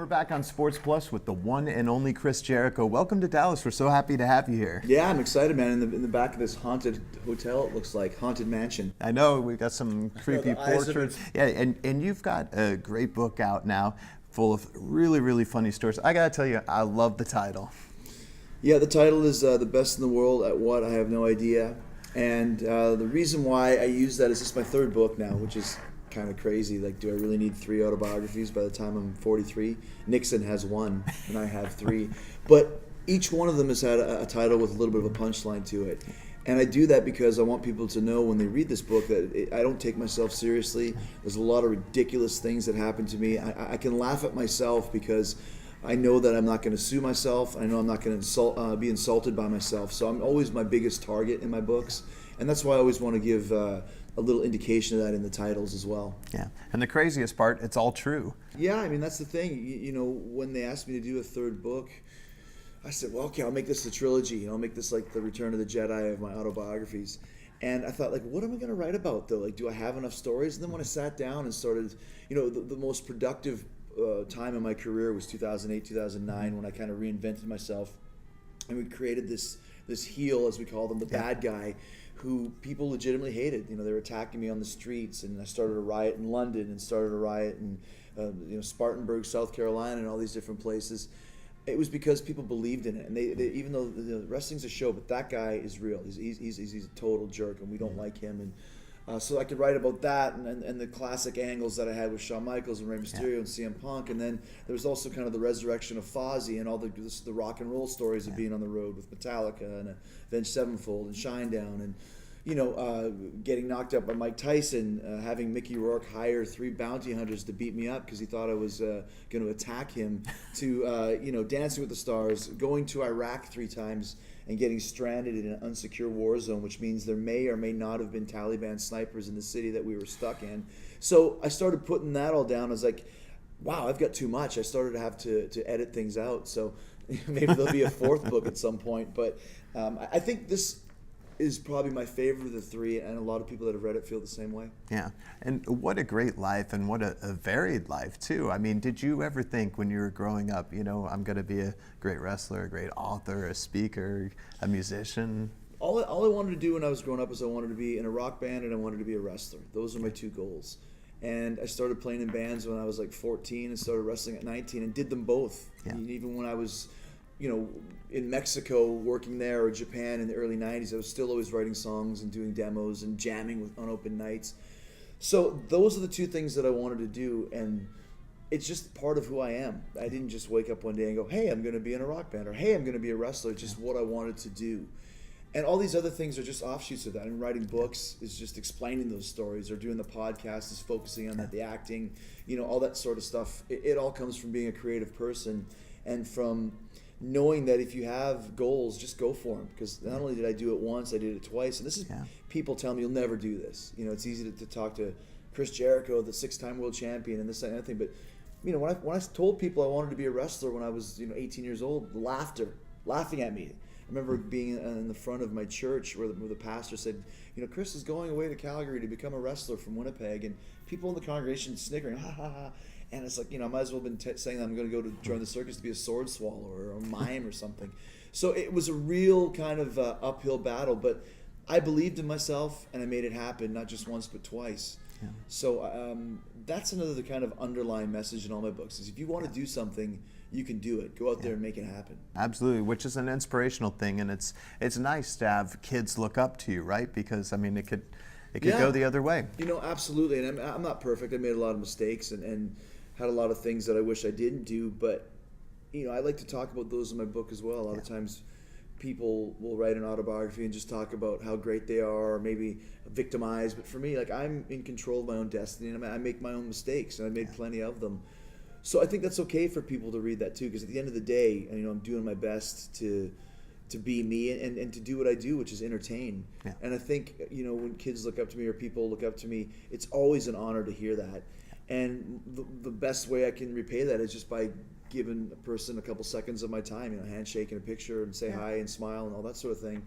we're back on Sports Plus with the one and only Chris Jericho. Welcome to Dallas. We're so happy to have you here. Yeah, I'm excited, man. In the back of this haunted hotel, it looks like haunted mansion. I know we've got some creepy portraits. Yeah, and you've got a great book out now, full of really, really funny stories. I gotta tell you, I love the title. Yeah, the title is The Best in the World at What? I have no idea. And the reason why I use that is this is my third book now, which is kind of crazy. Like, do I really need 3 autobiographies by the time I'm 43? Nixon has 1, and I have 3. But each one of them has had a title with a little bit of a punchline to it. And I do that because I want people to know when they read this book that I don't take myself seriously. There's a lot of ridiculous things that happen to me. I can laugh at myself because I know that I'm not going to sue myself. I know I'm not going to be insulted by myself. So I'm always my biggest target in my books. And that's why I always want to give a little indication of that in the titles as well. Yeah, and the craziest part, it's all true. Yeah, I mean, that's the thing. You know, when they asked me to do a third book, I said, well, okay, I'll make this a trilogy. I'll make this like the Return of the Jedi of my autobiographies. And I thought, like, what am I going to write about, though? Like, do I have enough stories? And then when I sat down and started, you know, the most productive time in my career was 2008, 2009, when I kind of reinvented myself. And we created this heel, as we call them, the bad guy, who people legitimately hated. You know, they were attacking me on the streets, and I started a riot in London and started a riot in Spartanburg, South Carolina, and all these different places. It was because people believed in it, and they even though wrestling's a show, but that guy is real. He's a total jerk, and we don't like him. And so I could write about that and the classic angles that I had with Shawn Michaels and Rey Mysterio and CM Punk, and then there was also kind of the resurrection of Fozzy and all the rock and roll stories of being on the road with Metallica and Avenged Sevenfold and Shinedown, and getting knocked up by Mike Tyson, having Mickey Rourke hire 3 bounty hunters to beat me up because he thought I was going to attack him, to Dancing with the Stars, going to Iraq 3 times and getting stranded in an unsecure war zone, which means there may or may not have been Taliban snipers in the city that we were stuck in. So I started putting that all down. I was like, wow, I've got too much. I started to have to edit things out. So maybe there'll be a 4th book at some point. But I think this is probably my favorite of the 3, and a lot of people that have read it feel the same way. Yeah, and what a great life, and what a varied life too. I mean, did you ever think when you were growing up, you know, I'm going to be a great wrestler, a great author, a speaker, a musician? All I wanted to do when I was growing up is I wanted to be in a rock band and I wanted to be a wrestler. Those are my 2 goals. And I started playing in bands when I was like 14 and started wrestling at 19 and did them both. Yeah. Even when I was in Mexico working there, or Japan in the early 90s, I was still always writing songs and doing demos and jamming on open nights. So those are the 2 things that I wanted to do, and it's just part of who I am. I didn't just wake up one day and go, hey, I'm going to be in a rock band, or hey, I'm going to be a wrestler. It's just what I wanted to do. And all these other things are just offshoots of that. And writing books is just explaining those stories, or doing the podcast is focusing on that, the acting, all that sort of stuff. It all comes from being a creative person and from knowing that if you have goals, just go for them. Because not only did I do it once, I did it twice. And this is people tell me you'll never do this. It's easy to talk to Chris Jericho, the 6-time world champion, and this and that thing. But when I told people I wanted to be a wrestler when I was 18 years old, laughing at me. I remember being in the front of my church where the pastor said, Chris is going away to Calgary to become a wrestler from Winnipeg, and people in the congregation snickering, ha ha ha. And it's like, I might as well have been saying that I'm going to go to join the circus to be a sword swallower or a mime or something. So it was a real kind of uphill battle, but I believed in myself and I made it happen, not just once but twice. Yeah. So that's another kind of underlying message in all my books is if you want to do something, you can do it. Go out there and make it happen. Absolutely, which is an inspirational thing, and it's nice to have kids look up to you, right? Because it could go the other way. Absolutely, and I'm not perfect. I made a lot of mistakes and had a lot of things that I wish I didn't do, but I like to talk about those in my book as well. A lot of times people will write an autobiography and just talk about how great they are, or maybe victimized, but for me, like, I'm in control of my own destiny, and I make my own mistakes, and I made plenty of them. So I think that's okay for people to read that too, because at the end of the day, I'm doing my best to be me and to do what I do, which is entertain. Yeah. And I think, when kids look up to me or people look up to me, it's always an honor to hear that. And the best way I can repay that is just by giving a person a couple seconds of my time, handshake and a picture and say hi and smile and all that sort of thing.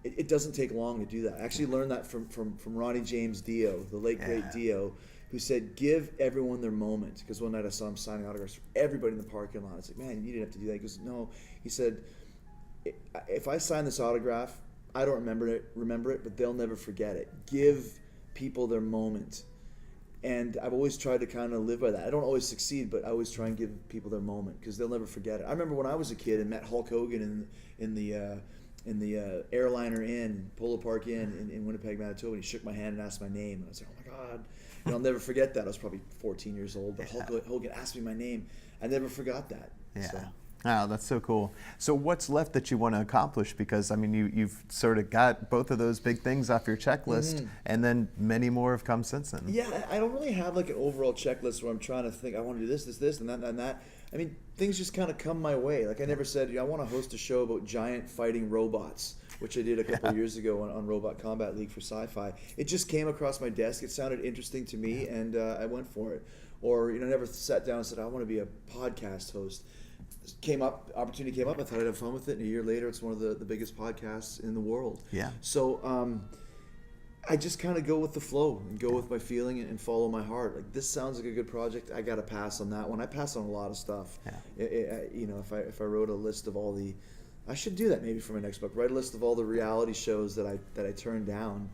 It doesn't take long to do that. I actually learned that from Ronnie James Dio, the late great Dio, who said, give everyone their moment. Because one night I saw him signing autographs for everybody in the parking lot. I was like, man, you didn't have to do that. He goes, no. He said, if I sign this autograph, I don't remember it, but they'll never forget it. Give people their moment. And I've always tried to kind of live by that. I don't always succeed, but I always try and give people their moment because they'll never forget it. I remember when I was a kid and met Hulk Hogan in the Airliner Inn, Polo Park Inn in Winnipeg, Manitoba. And he shook my hand and asked my name. And I was like, oh my God. And I'll never forget that. I was probably 14 years old, but Hulk Hogan asked me my name. I never forgot that. Yeah. So. Oh, that's so cool. So what's left that you want to accomplish? Because, I mean, you've sort of got both of those big things off your checklist, and then many more have come since then. Yeah, I don't really have like an overall checklist where I'm trying to think, I want to do this, and that. I mean, things just kind of come my way. Like I never said, I want to host a show about giant fighting robots, which I did a couple of years ago on Robot Combat League for Sci-Fi. It just came across my desk. It sounded interesting to me, and I went for it. Or, never sat down and said, I want to be a podcast host. Opportunity came up. I thought I'd have fun with it. And a year later, it's one of the biggest podcasts in the world. Yeah. So I just kind of go with the flow and go with my feeling and follow my heart. Like, this sounds like a good project. I got to pass on that one. I pass on a lot of stuff. Yeah. If I wrote a list of all the, I should do that maybe for my next book. Write a list of all the reality shows that I turned down.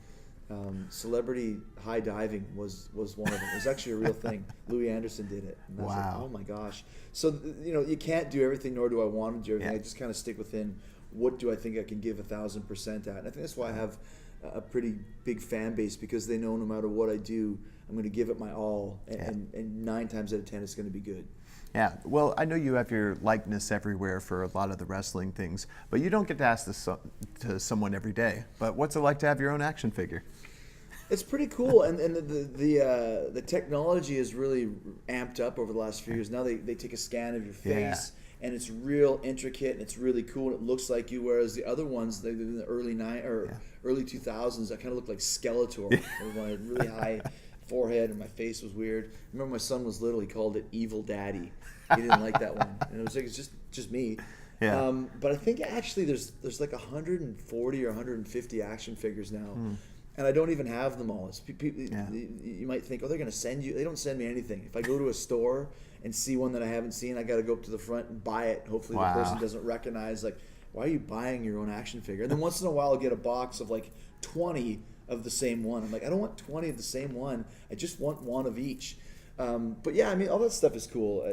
Celebrity high diving was one of them. It was actually a real thing. Louis Anderson did it. And I was like, oh my gosh. So, you can't do everything, nor do I want to do everything. Yeah. I just kind of stick within what do I think I can give 1,000% at. And I think that's why I have a pretty big fan base, because they know no matter what I do, I'm going to give it my all. And 9 times out of 10, it's going to be good. Yeah, well, I know you have your likeness everywhere for a lot of the wrestling things, but you don't get to ask this to someone every day. But what's it like to have your own action figure? It's pretty cool, and the technology has really amped up over the last few years. Now they take a scan of your face, and it's real intricate, and it's really cool, and it looks like you. Whereas the other ones, in the early 2000s, that kind of looked like Skeletor. When I had really high forehead and my face was weird. I remember my son was little. He called it Evil Daddy. He didn't like that one, and it was like, it's just me. Yeah. But I think actually there's like 140 or 150 action figures now. And I don't even have them all. You might think, oh, they're going to send you. They don't send me anything. If I go to a store and see one that I haven't seen, I got to go up to the front and buy it. Hopefully the person doesn't recognize, like, why are you buying your own action figure? And then once in a while I'll get a box of like 20 of the same one. I'm like, I don't want 20 of the same one. I just want one of each. But yeah, I mean, all that stuff is cool.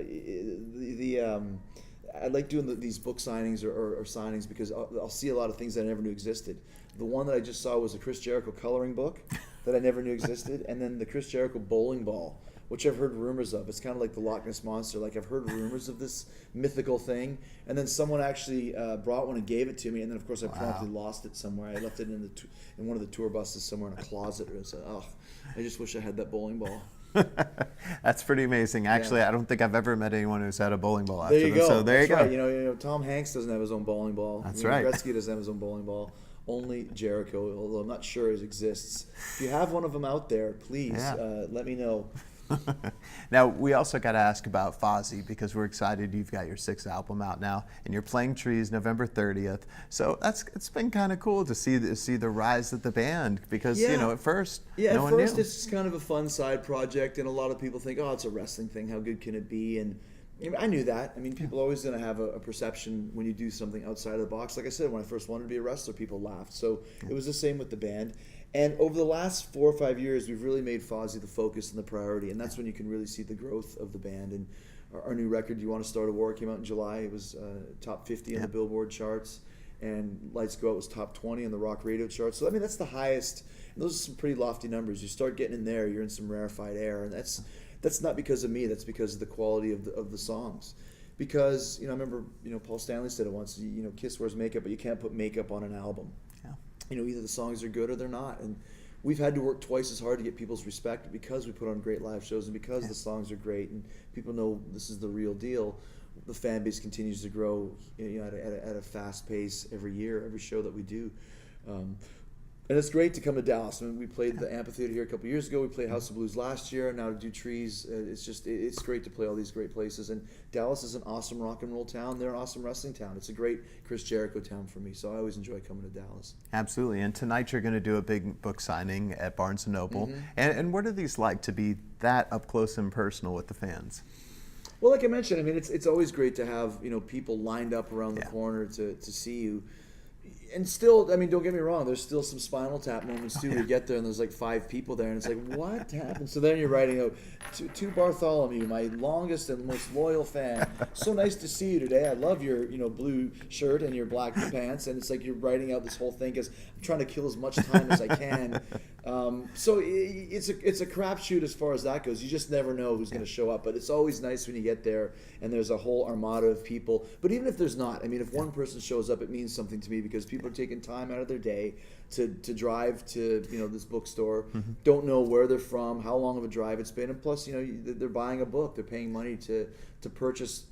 I like doing these book signings or signings because I'll see a lot of things that I never knew existed. The one that I just saw was a Chris Jericho coloring book that I never knew existed, and then the Chris Jericho bowling ball, which I've heard rumors of. It's kind of like the Loch Ness Monster. Like, I've heard rumors of this mythical thing, and then someone actually brought one and gave it to me, and then of course I promptly lost it somewhere. I left it in one of the tour buses somewhere in a closet, and I said, oh, I just wish I had that bowling ball. That's pretty amazing. Actually, I don't think I've ever met anyone who's had a bowling ball after there you go. So there That's you go. Right. You know, Tom Hanks doesn't have his own bowling ball. That's right. Gretzky doesn't have his own bowling ball. Only Jericho, although I'm not sure it exists. If you have one of them out there, please let me know. Now, we also got to ask about Fozzy, because we're excited you've got your 6th album out now, and you're playing Trees November 30th. So it's been kind of cool to see the rise of the band, because at first no one knew. It's just kind of a fun side project, and a lot of people think, oh, it's a wrestling thing. How good can it be? And I knew that. I mean, people are always going to have a perception when you do something outside of the box. Like I said, when I first wanted to be a wrestler, people laughed. So it was the same with the band. And over the last 4 or 5 years, we've really made Fozzy the focus and the priority. And that's when you can really see the growth of the band. And our new record, You Want to Start a War, came out in July. It was top 50 on the Billboard charts. And Lights Go Out was top 20 on the rock radio charts. So, I mean, that's the highest. And those are some pretty lofty numbers. You start getting in there, you're in some rarefied air. And that's not because of me. That's because of the quality of the songs. Because, I remember, Paul Stanley said it once, Kiss wears makeup, but you can't put makeup on an album. Yeah. Either the songs are good or they're not. And we've had to work twice as hard to get people's respect because we put on great live shows and because the songs are great and people know this is the real deal. The fan base continues to grow at a fast pace every year, every show that we do. And it's great to come to Dallas. I mean, we played the amphitheater here a couple years ago. We played House of Blues last year. Now to do Trees, it's great to play all these great places. And Dallas is an awesome rock and roll town. They're an awesome wrestling town. It's a great Chris Jericho town for me. So I always enjoy coming to Dallas. Absolutely. And tonight you're going to do a big book signing at Barnes & Noble. And what are these like to be that up close and personal with the fans? Well, like I mentioned, I mean, it's always great to have, people lined up around the corner to see you. And still, I mean, don't get me wrong, there's still some Spinal Tap moments too. We get there and there's like 5 people there and it's like, what happened? So then you're writing out, to Bartholomew, my longest and most loyal fan. So nice to see you today. I love your, blue shirt and your black pants. And it's like you're writing out this whole thing because I'm trying to kill as much time as I can. So it's a crapshoot as far as that goes. You just never know who's going to show up. But it's always nice when you get there and there's a whole armada of people. But even if there's not, I mean, if one person shows up, it means something to me because people are taking time out of their day to drive to this bookstore. Don't know where they're from, how long of a drive it's been, and plus they're buying a book. They're paying money to purchase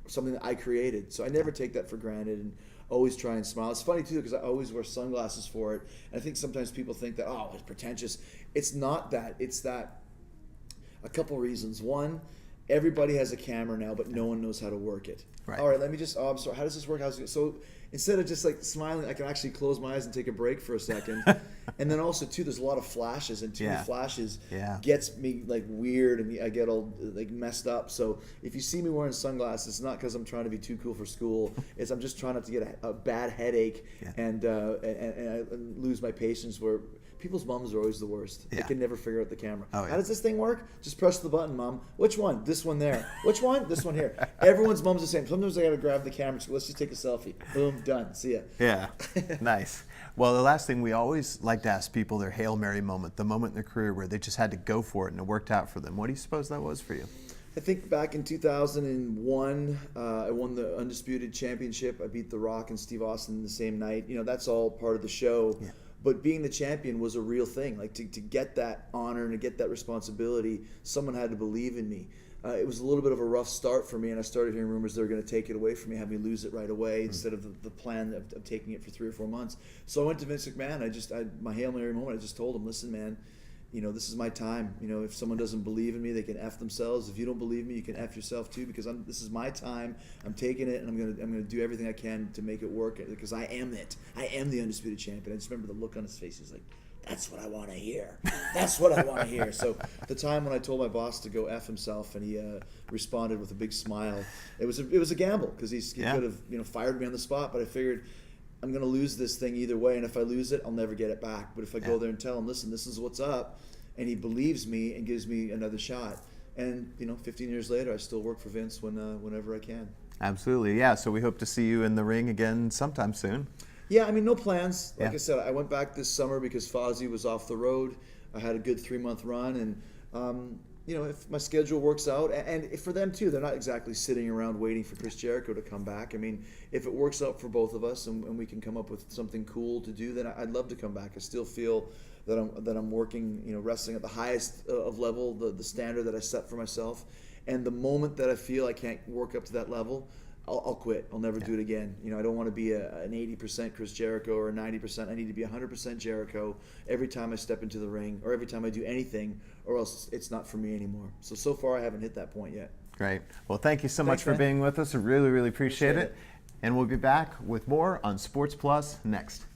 something that I created. So I never take that for granted and always try and smile. It's funny too because I always wear sunglasses for it. And I think sometimes people think that it's pretentious. It's not that. It's that a couple reasons. One, everybody has a camera now, but no one knows how to work it. Right. All right, let me just. I'm sorry. How does this work? So instead of just like smiling, I can actually close my eyes and take a break for a second. And then also too, there's a lot of flashes, and too many flashes gets me like weird, and I get all like messed up. So if you see me wearing sunglasses, it's not because I'm trying to be too cool for school. It's I'm just trying not to get a bad headache and I lose my patience. Where people's moms are always the worst. They can never figure out the camera. How does this thing work? Just press the button, Mom. Which one? This one there. Which one? This one here. Everyone's mom's the same. Sometimes I got to grab the camera. So let's just take a selfie. Boom, done. See ya. Yeah, nice. Well, the last thing we always like to ask people their Hail Mary moment, the moment in their career where they just had to go for it and it worked out for them. What do you suppose that was for you? I think back in 2001, I won the Undisputed Championship. I beat The Rock and Steve Austin the same night. That's all part of the show. Yeah. But being the champion was a real thing. Like to get that honor and to get that responsibility, someone had to believe in me. It was a little bit of a rough start for me, and I started hearing rumors they were going to take it away from me, have me lose it right away instead of the plan of taking it for 3 or 4 months. So I went to Vince McMahon. My Hail Mary moment, I just told him, listen, man, this is my time. If someone doesn't believe in me, they can F themselves. If you don't believe me, you can F yourself too, because this is my time. I'm taking it, and I'm gonna do everything I can to make it work, because I am it. I am the Undisputed Champion. I just remember the look on his face. He's like, that's what I want to hear. That's what I want to hear. So the time when I told my boss to go F himself, and he responded with a big smile, it was a gamble, because he could have fired me on the spot, but I figured I'm going to lose this thing either way, and if I lose it, I'll never get it back. But if I go there and tell him, listen, this is what's up, and he believes me and gives me another shot. And 15 years later, I still work for Vince whenever I can. Absolutely, yeah. So we hope to see you in the ring again sometime soon. Yeah, I mean, no plans. Like I said, I went back this summer because Fozzy was off the road. I had a good 3-month run, and if my schedule works out, and for them too, they're not exactly sitting around waiting for Chris Jericho to come back. I mean, if it works out for both of us and we can come up with something cool to do, then I'd love to come back. I still feel that I'm working, wrestling at the highest of level, the standard that I set for myself. And the moment that I feel I can't work up to that level, I'll quit. I'll never do it again. I don't want to be an 80% Chris Jericho or a 90%. I need to be 100% Jericho every time I step into the ring or every time I do anything, or else it's not for me anymore. So far I haven't hit that point yet. Great. Well, thank you so much for being with us. I really, really appreciate it. And we'll be back with more on Sports Plus next.